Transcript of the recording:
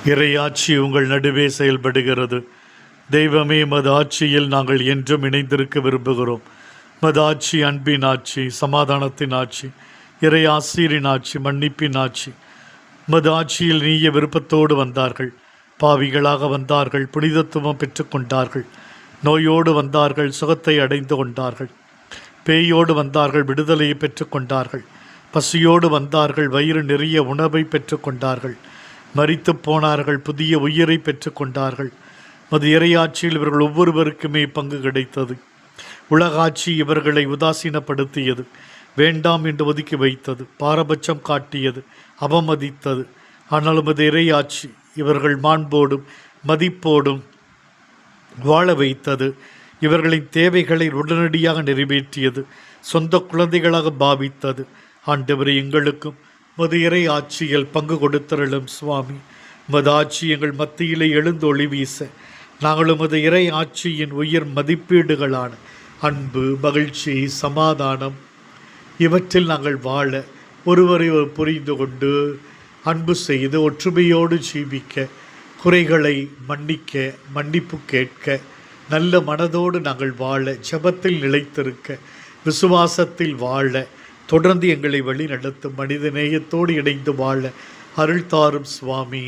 இறையாட்சி உங்கள் நடுவே செயல்படுகிறது. தெய்வமே, மது ஆட்சியில் நாங்கள் என்றும் இணைந்திருக்க விரும்புகிறோம். மது ஆட்சி அன்பின் ஆட்சி, சமாதானத்தின் ஆட்சி, இறை ஆசிரியின் ஆட்சி, மன்னிப்பின் ஆட்சி. மது ஆட்சியில் நீய விருப்பத்தோடு வந்தார்கள். பாவிகளாக வந்தார்கள், புனிதத்துவம் பெற்றுக்கொண்டார்கள். நோயோடு வந்தார்கள், சுகத்தை அடைந்து கொண்டார்கள். பேயோடு வந்தார்கள், விடுதலையை பெற்றுக்கொண்டார்கள். பசியோடு வந்தார்கள், வயிறு நிறைய உணவை பெற்றுக்கொண்டார்கள். மரித்து போனார்கள், புதிய உயிரை பெற்றுக்கொண்டார்கள். மது இறையாட்சியில் இவர்கள் ஒவ்வொருவருக்குமே பங்கு கிடைத்தது. உலகாட்சி இவர்களை உதாசீனப்படுத்தியது, வேண்டாம் என்று ஒதுக்கி வைத்தது, பாரபட்சம் காட்டியது, அவமதித்தது. ஆனாலும் அது இறையாட்சி இவர்கள் மாண்போடும் மதிப்போடும் வாழ வைத்தது. இவர்களின் தேவைகளை உடனடியாக நிறைவேற்றியது, சொந்த குழந்தைகளாக பாவித்தது. ஆண்டவரே, எங்களுக்கும் மது இறை ஆட்சியில் பங்கு கொடுத்தருளும் சுவாமி. மது ஆட்சி எங்கள் மத்தியிலே எழுந்து ஒளி வீச நாங்களும் மது இறை ஆட்சியின் உயர் மதிப்பீடுகளான அன்பு, மகிழ்ச்சி, சமாதானம் இவற்றில் நாங்கள் வாழ, ஒருவரை புரிந்து கொண்டு அன்பு செய்து ஒற்றுமையோடு ஜீவிக்க, குறைகளை மன்னிக்க, மன்னிப்பு கேட்க, நல்ல மனதோடு நாங்கள் வாழ, ஜெபத்தில் நிலைத்திருக்க, விசுவாசத்தில் வாழ, தொடர்ந்து எங்களை வழி நடத்தும் மனித நேயத்தோடு இணைந்து வாழ அருள் தாரும் சுவாமி.